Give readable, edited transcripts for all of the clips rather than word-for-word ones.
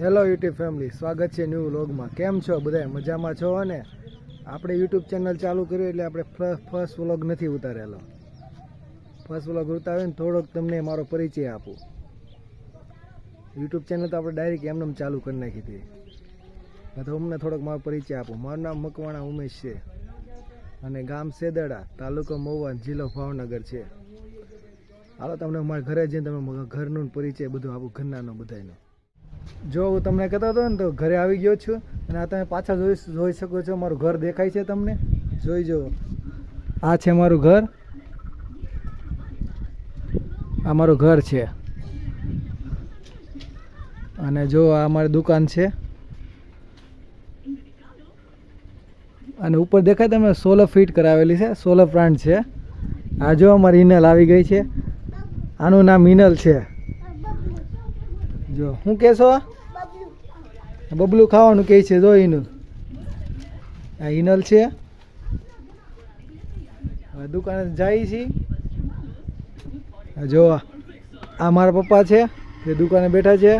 Hello YouTube family, સ્વાગત છે new વ્લોગમાં. કેમ છો બધા? મજામાં છો? અને આપણે યુટ્યુબ ચેનલ ચાલુ કર્યું એટલે આપણે ફર્સ્ટ વ્લોગ નથી ઉતારેલો. ફર્સ્ટ વ્લોગ ઉતારીને થોડોક તમને મારો પરિચય આપું. યુટ્યુબ ચેનલ તો આપણે ડાયરેક્ટ એમને ચાલુ કરી નાખી હતી. તો અમને થોડોક મારો પરિચય આપું. મારું નામ મકવાણા ઉમેશ છે અને ગામ સેદડા, તાલુકો મહુવા, જિલ્લો ભાવનગર છે. હાલો તમને મારા ઘરે જઈને તમે ઘરનું પરિચય બધું આપું, ઘરનાનો બધાનો. જો હું તમને કહેતો હતો ને તો ઘરે આવી ગયો છું અને આ તમે પાછા જોઈ શકો છો. મારું ઘર દેખાય છે તમને? જોઈ જુઓ, આ છે મારું ઘર. આ મારું ઘર છે અને જો આ મારી દુકાન છે. અને ઉપર દેખાય તમે સોલર ફિટ કરાવેલી છે, સોલર પ્લાન્ટ છે. આ જો અમારી હિનલ આવી ગઈ છે. આનું નામ હિનલ છે. જો શું કહેશો? બબલું ખાવાનું કહે છે. જો એનું આ હિનલ છે. દુકાને જાય છે. જો આ મારા પપ્પા છે, તે દુકાને બેઠા છે.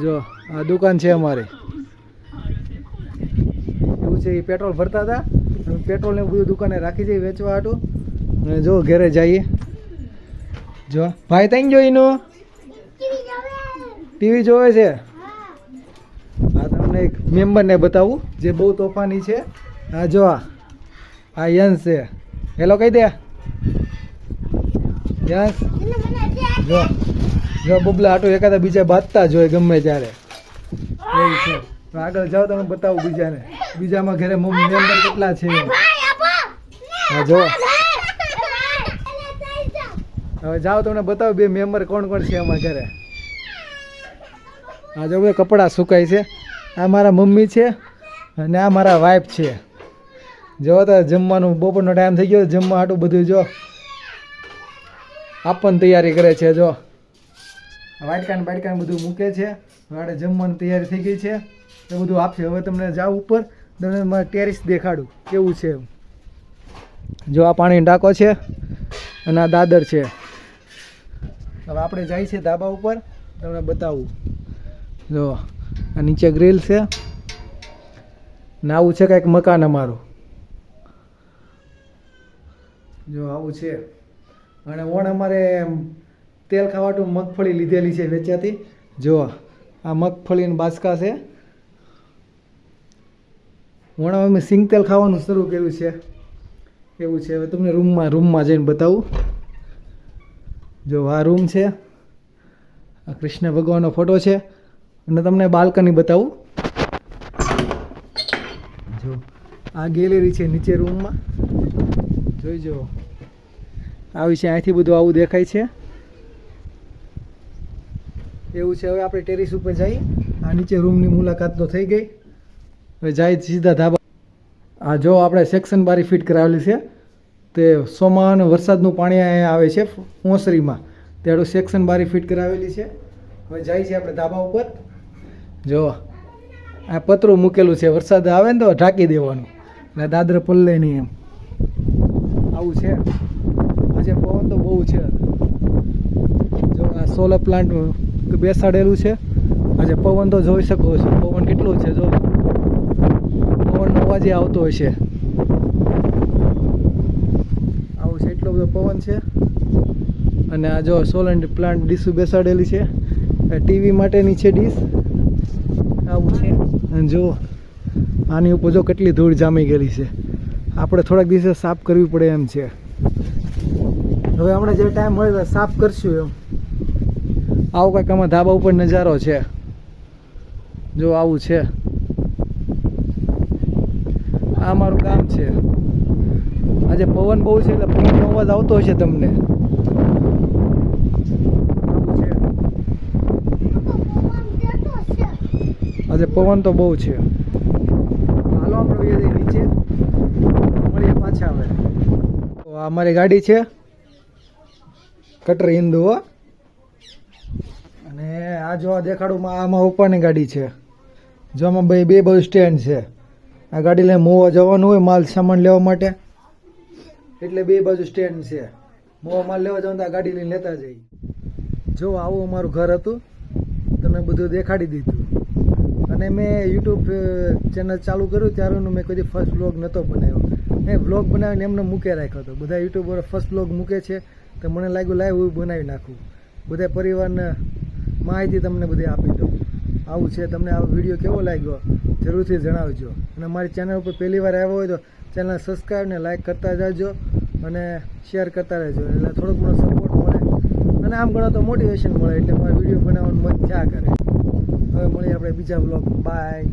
જો આ દુકાન છે અમારી. એવું છે, એ પેટ્રોલ ભરતા હતા. પેટ્રોલ ને બધું દુકાને રાખી છે વેચવા હાટું. અને જો ઘરે જઈએ. જો ભાઈ ત્યાં જો એનું ટીવી જોવે છે. હા, તમને એક મેમ્બરને બતાવું જે બહુ તોફાની છે. હા જો આ યંશ છે. હેલો કહી દે યંશ. જો જો બબલા હાટો એકાદા બીજા બાંધતા જ હોય ગમે ત્યારે. એવું છે. આગળ જાઓ તમે બતાવું બીજાને. બીજામાં ઘરે મેમ્બર કેટલા છે. હા જો હવે જાઓ તમને બતાવો બે મેમ્બર કોણ કોણ છે અમારા ઘરે. આ જો બધા કપડાં સુકાય છે. આ મારા મમ્મી છે અને આ મારા વાઈફ છે. જો તો જમવાનું બપોરનો ટાઈમ થઈ ગયો. જમવા હાટું બધું જો આપવાની તૈયારી કરે છે. જો વાટકાને બાટકાને બધું મૂકે છે. હવે જમવાની તૈયારી થઈ ગઈ છે. એ બધું આપશે. હવે તમને જાવ ઉપર, તમને મારે ટેરિસ દેખાડું કેવું છે. જો આ પાણીનો ટાંકો છે અને આ દાદર છે. હવે આપણે જાય છે ધાબા ઉપર, તમને બતાવું. જો આ નીચે ગ્રીલ છે ને આવું છે કંઈક મકાન અમારું. જો આવું છે. અને ઓણ અમારે તેલ ખાવાટું મગફળી લીધેલી છે વેચાતી. જો આ મગફળીના બાસકા છે. ઓણ અમે સિંગ તેલ ખાવાનું શરૂ કર્યું છે. એવું છે. હવે તમને રૂમમાં જઈને બતાવું. જો આ રૂમ છે. આ કૃષ્ણ ભગવાનનો ફોટો છે. અને તમને બાલ્કની બતાવું. જો આ ગેલેરી છે નીચે રૂમમાં. જોઈ જુઓ આવી છે. અહીંથી બધું આવું દેખાય છે. એવું છે. હવે આપણે ટેરિસ ઉપર જઈએ. આ નીચે રૂમની મુલાકાત તો થઈ ગઈ. હવે જાય સીધા ધાબા. આ જો આપણે સેક્શન બારી ફિટ કરાવેલી છે. તે સોમાં અને વરસાદનું પાણી અહીંયા આવે છે ઓસરીમાં. ત્યારે સેક્શન બારી ફિટ કરાવેલી છે. હવે જાય છે આપણે ધાબા ઉપર. જો આ પતરું મૂકેલું છે. વરસાદ આવે ને તો ઢાંકી દેવાનું એટલે દાદર પલ્લે નહીં એમ. આવું છે. આજે પવન તો બહુ છે. જો આ સોલર પ્લાન્ટ બેસાડેલું છે. આજે પવન તો જોઈ શકો છો. પવન કેટલું છે. જો પવનનો અવાજ આવતો હોય છે. આવું છે. એટલો બધો પવન છે. અને આ જો સોલર પ્લાન્ટ ડીશ બેસાડેલી છે. ટીવી માટેની છે ડીશ. આવું છે. અને જો આની ઉપર જો કેટલી ધૂળ જામી ગયેલી છે. આપણે થોડાક દિવસે સાફ કરવી પડે એમ છે. હવે હમણાં જે ટાઈમ મળે સાફ કરશું એમ. આવું કંઈક આમાં ધાબા ઉપર નજારો છે. જો આવું છે. આ મારું ગામ છે. આજે પવન બહુ છે એટલે પવનનો અવાજ આવતો હશે તમને. આજે પવન તો બહુ છે. હાલો આપણે નીચે મળીએ પાછા. હવે આ અમારી ગાડી છે કટર હિન્દુ. અને આ જો દેખાડું આમાં ઉપરની ગાડી છે. જો આમાં બે બાજુ સ્ટેન્ડ છે. આ ગાડી લઈને મોવા જવાનું હોય માલ સામાન લેવા માટે એટલે બે બાજુ સ્ટેન્ડ છે. મોવા માલ લેવા જવાનું તો આ ગાડી લઈને લેતા જઈએ. જો આવું અમારું ઘર હતું. તમે તમને બધું દેખાડી દીધું. અને મેં યુટ્યુબ ચેનલ ચાલુ કર્યું ત્યારનું મેં કદી ફર્સ્ટ વ્લોગ નહોતો બનાવ્યો. મેં વ્લોગ બનાવીને એમને મૂકે રાખ્યો હતો. બધા યુટ્યુબરો ફર્સ્ટ વ્લોગ મૂકે છે તો મને લાગ્યું લાઈવ હું બનાવી નાખું, બધા પરિવારને માહિતી તમને બધી આપી દઉં. આવું છે. તમને આ વિડીયો કેવો લાગ્યો જરૂરથી જણાવજો. અને મારી ચેનલ ઉપર પહેલી વાર આવ્યો હોય તો ચેનલ સબસ્ક્રાઈબ ને લાઈક કરતા જાજો અને શેર કરતા રહેજો, એટલે થોડોક ઘણો સપોર્ટ મળે અને આમ ગણો તો મોટિવેશન મળે, એટલે મારા વિડીયો બનાવવાનું મન થયા કરે. હવે મળીએ આપણે બીજા વ્લોગ. બાય.